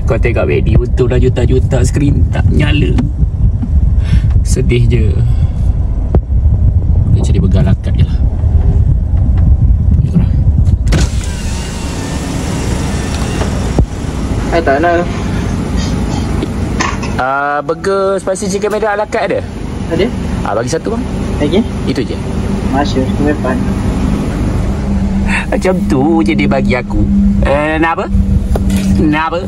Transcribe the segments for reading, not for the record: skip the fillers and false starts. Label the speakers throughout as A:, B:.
A: Kau tengok McD untung dah juta-juta, skrin tak nyala. Sedih je. Dia cari burger ala carte je lah.
B: Tak nak.
A: Burger spicy chicken McD ala carte ada?
B: Ada?
A: Bagi satu bang.
B: Okey.
A: Itu je.
B: Masuk ke depan.
A: Macam tu je dia bagi aku. Nak apa? Nak apa?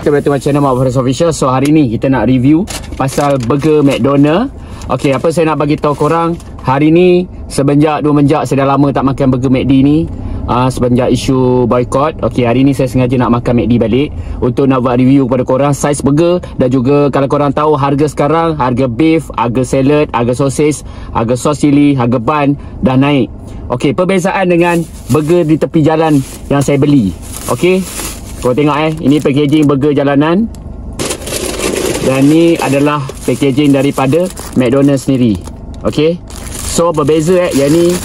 A: Kita bertemu channel Mak Faris Official. So hari ni kita nak review pasal burger McDonald. Okey, apa saya nak bagi tahu korang, hari ni semenjak 2 menjak saya dah lama tak makan burger McD ni. Semenjak isu boycott. Okey, hari ni saya sengaja nak makan McD balik untuk nak buat review kepada korang saiz burger, dan juga kalau korang tahu harga sekarang, harga beef, harga salad, harga sosis, harga sos cili, harga bun dah naik. Okey, perbezaan dengan burger di tepi jalan yang saya beli. Okey, kau tengok ini packaging burger jalanan, dan ni adalah packaging daripada McDonald sendiri. Okey, so berbeza yang ni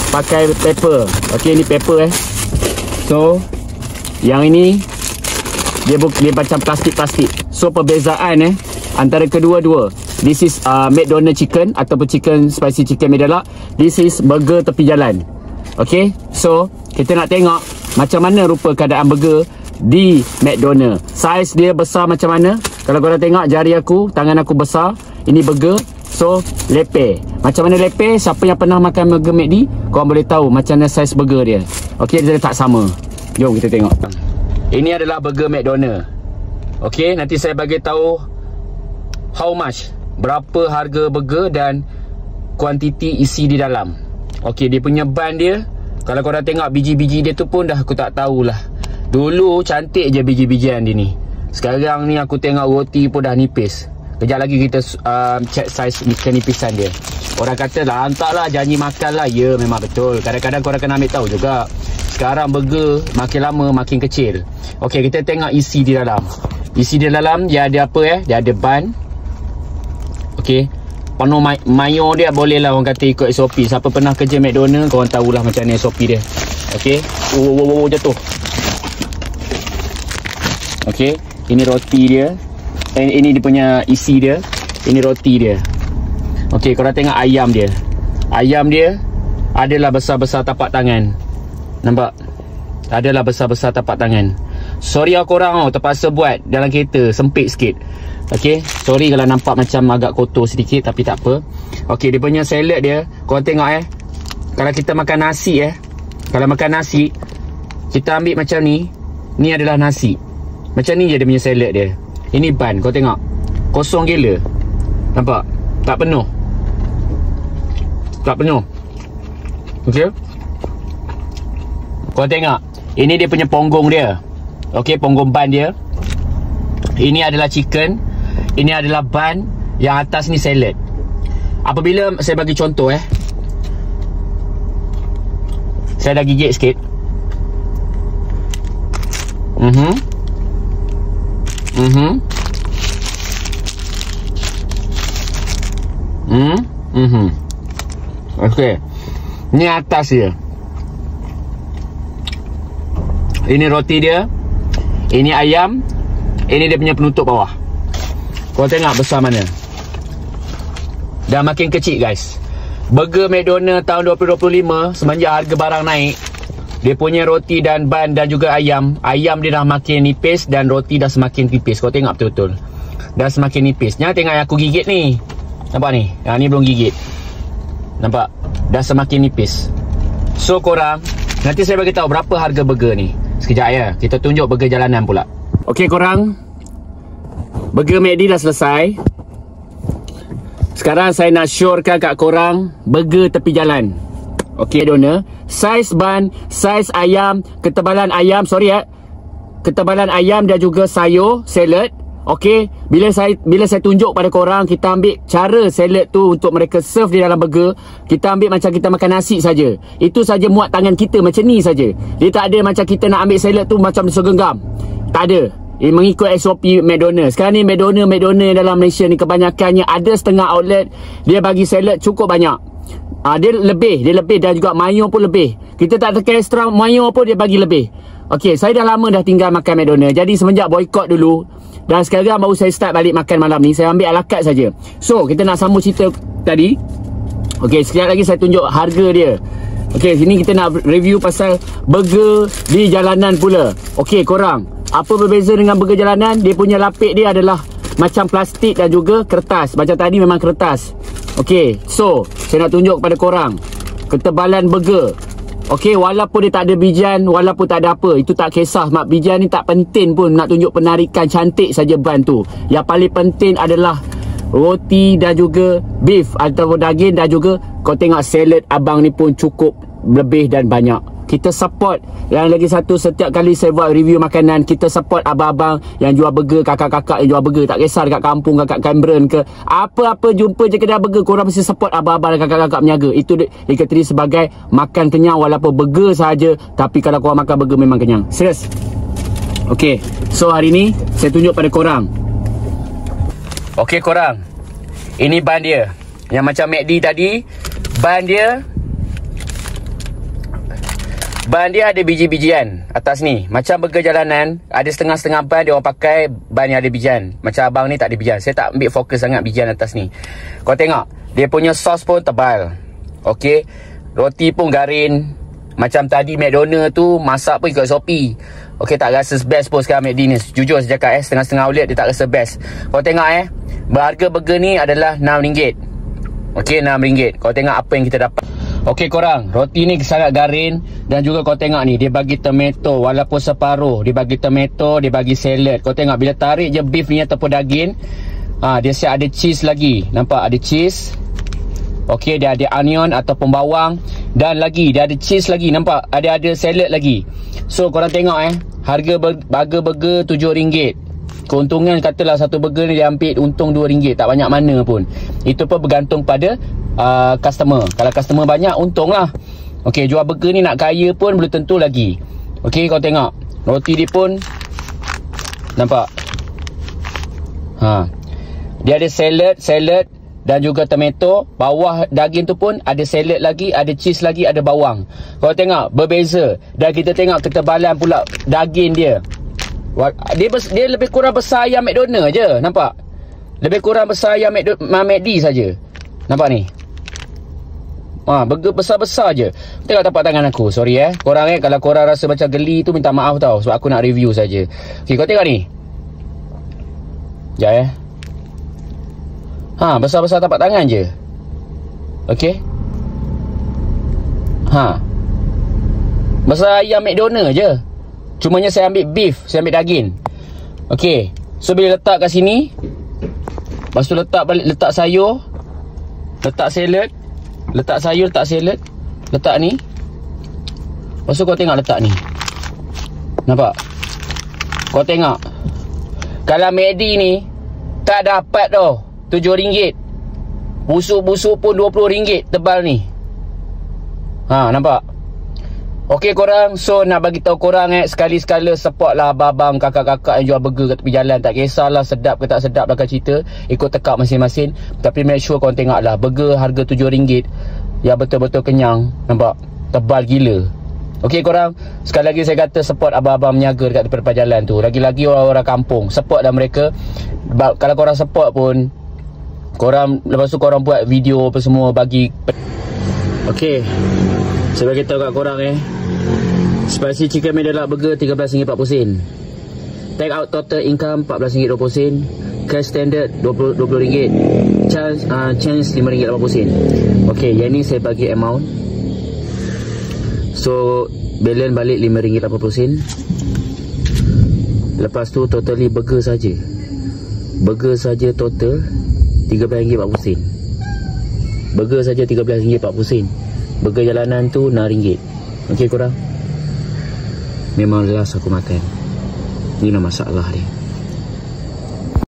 A: pakai paper. Okey, ni paper So yang ini dia macam plastik-plastik. So perbezaan antara kedua-dua. This is McDonald chicken ataupun chicken spicy chicken McDonald. This is burger tepi jalan. Okey, so kita nak tengok macam mana rupa keadaan burger di McDonald. Saiz dia besar macam mana. Kalau korang tengok jari aku, tangan aku besar. Ini burger. So leper. Macam mana leper? Siapa yang pernah makan burger McD, korang boleh tahu macam mana saiz burger dia. Okey, dia tak sama. Jom kita tengok. Ini adalah burger McDonald. Okey, nanti saya bagi tahu how much, berapa harga burger dan kuantiti isi di dalam. Okey, dia punya bun dia, kalau korang tengok biji-biji dia tu pun dah aku tak tahulah. Dulu cantik je biji-bijian dia ni. Sekarang ni aku tengok roti pun dah nipis. Kejap lagi kita check saiz kenipisan dia. Orang kata lah, hantarlah janji makan lah. Ya, memang betul. Kadang-kadang korang kena ambil tahu juga. Sekarang burger makin lama makin kecil. Okey, kita tengok isi di dalam. Isi di dalam dia ada apa Dia ada bun. Okey, penuh mayo dia, boleh lah orang kata ikut SOP. Siapa pernah kerja McDonald, korang tahulah macam mana SOP dia. Okey. Jatuh. Okey, ini roti dia. Ini dia punya isi dia. Ini roti dia. Okey, korang tengok ayam dia. Ayam dia adalah besar-besar tapak tangan. Nampak? Adalah besar-besar tapak tangan. Sorry korang terpaksa buat dalam kereta, sempit sikit. Okey, sorry kalau nampak macam agak kotor sedikit, tapi tak apa. Okey, dia punya salad dia, korang tengok kalau kita makan nasi kalau makan nasi, kita ambil macam ni. Ni adalah nasi. Macam ni je dia punya salad dia. Ini bun, kau tengok. Kosong gila. Nampak? Tak penuh. Tak penuh. Okey. Kau tengok. Ini dia punya ponggung dia. Okey, ponggung bun dia. Ini adalah chicken. Ini adalah bun. Yang atas ni salad. Apabila saya bagi contoh saya dah gigit sikit. Okey. Ni atas dia. Ini roti dia. Ini ayam. Ini dia punya penutup bawah. Kau tengok besar mana. Dah makin kecil guys. Burger McDonald tahun 2025, semenjak harga barang naik, dia punya roti dan bun dan juga ayam dia dah makin nipis dan roti dah semakin tipis. Kau tengok betul-betul. Dah semakin nipis. Jangan tengok yang aku gigit ni. Nampak ni? Yang ni belum gigit. Nampak? Dah semakin nipis. So korang, nanti saya bagi tahu berapa harga burger ni. Sekejap ya, kita tunjuk burger jalanan pula. Okey korang, burger McD dah selesai. Sekarang saya nak syorkan kat korang burger tepi jalan. Okey donor, saiz ban, saiz ayam, ketebalan ayam, ketebalan ayam dan juga sayur, salad. Okey, bila saya tunjuk pada korang, kita ambil cara salad tu untuk mereka serve di dalam burger. Kita ambil macam kita makan nasi saja. Itu saja muat tangan kita macam ni saja. Dia tak ada macam kita nak ambil salad tu macam segenggam. Tak ada. Mengikut SOP McDonald's. Sekarang ni McDonald's dalam Malaysia ni kebanyakannya ada setengah outlet dia bagi salad cukup banyak. Dia lebih dan juga mayo pun lebih. Kita tak tekan extra mayo pun dia bagi lebih. Okey, saya dah lama dah tinggal makan McDonald's. Jadi semenjak boykot dulu dan sekarang baru saya start balik makan malam ni, saya ambil ala carte saja. So, kita nak sambung cerita tadi. Okey, sekejap lagi saya tunjuk harga dia. Okey, sini kita nak review pasal burger di jalanan pula. Okey, korang, apa berbeza dengan burger jalanan? Dia punya lapik dia adalah macam plastik dan juga kertas. Macam tadi memang kertas. Okey, so saya nak tunjuk kepada korang ketebalan burger. Okey, walaupun dia tak ada bijan, walaupun tak ada apa, itu tak kisah. Mak bijan ni tak penting pun, nak tunjuk penarikan cantik saja ban tu. Yang paling penting adalah roti dan juga beef atau daging dan juga kau tengok salad abang ni pun cukup lebih dan banyak. Kita support. Dan lagi satu, setiap kali saya buat review makanan, kita support abang-abang yang jual burger, kakak-kakak yang jual burger. Tak kisah dekat kampung, kat Cameron ke apa-apa, jumpa je kedai burger, korang mesti support abang-abang dan kakak-kakak berniaga. Itu dikatakan sebagai makan kenyang walaupun burger saja, tapi kalau korang makan burger memang kenyang. Serius. Okey, so hari ni saya tunjuk pada korang. Okey korang, ini ban dia. Yang macam McD tadi, ban dia ada biji-bijian atas ni. Macam burger jalanan, ada setengah-setengah ban dia orang pakai ban yang ada bijian. Macam abang ni tak ada bijian. Saya tak ambil fokus sangat bijian atas ni. Kau tengok, dia punya sos pun tebal. Okey, roti pun garin. Macam tadi McDonald tu masak pun ikut SOP. Okey, tak rasa best pun sekarang McD ni. Jujur saya cakap setengah-setengah outlet dia tak rasa best. Kau tengok harga burger ni adalah RM6. Okey, RM6. Kau tengok apa yang kita dapat. Okey korang, roti ni sangat garin. Dan juga kau tengok ni, dia bagi tomato walaupun separuh. Dia bagi tomato, dia bagi salad. Kau tengok bila tarik je beef ni ataupun daging, dia siap ada cheese lagi. Nampak ada cheese. Okey, dia ada onion ataupun bawang. Dan lagi dia ada cheese lagi. Nampak ada salad lagi. So korang tengok harga burger RM7. Keuntungan katalah satu burger ni dia ambil untung RM2. Tak banyak mana pun. Itu pun bergantung pada customer. Kalau customer banyak, untung lah. Okey, jual burger ni nak kaya pun belum tentu lagi. Okey, kau tengok roti dia pun nampak. Dia ada salad dan juga tomato. Bawah daging tu pun ada salad lagi, ada cheese lagi, ada bawang. Kau tengok berbeza. Dan kita tengok ketebalan pula daging dia. Dia lebih kurang besar ayam McDonald je. Nampak? Lebih kurang besar ayam McD saja. Nampak ni? Burger besar-besar je. Tengok tapak tangan aku. Sorry korang kalau korang rasa macam geli tu, minta maaf tau. Sebab aku nak review saja. Okey, kau tengok ni. Sekejap besar-besar tapak tangan je. Okey. Besar ayam McDonald je. Cumanya saya ambil beef, saya ambil daging. Okey. So bila letak kat sini, lepas tu letak sayur, letak salad, letak sayur, letak salad, letak ni. Lepas tu kau tengok letak ni. Nampak? Kau tengok. Kalau McD ni tak dapat tau RM7. Busuk-busuk pun RM20 tebal ni. Nampak? Okey korang, so nak bagi tahu korang sekali-sekala support lah abang-abang, kakak-kakak yang jual burger kat tepi jalan. Tak kisahlah sedap ke tak sedap belakang cerita, ikut tekak masing-masing. Tapi make sure korang tengok lah burger harga RM7 yang betul-betul kenyang. Nampak? Tebal gila. Okey korang, sekali lagi saya kata support abang-abang meniaga dekat tepi jalan tu. Lagi-lagi orang-orang kampung, support lah mereka. Kalau korang support pun, korang lepas tu korang buat video apa semua bagi. Okey, saya bagi tahu kat korang spicy chicken medalak burger RM13.40. Take out total income RM14.20. Cash standard RM20. Chance RM5.80. Okey, yang ni saya bagi amount. So balance balik RM5.80. Lepas tu totally burger saja. Burger saja total RM13.40. Burger saja RM13.40. Burger jalanan tu RM6. Okey korang. Memang last aku makan. Ini lah masalah dia.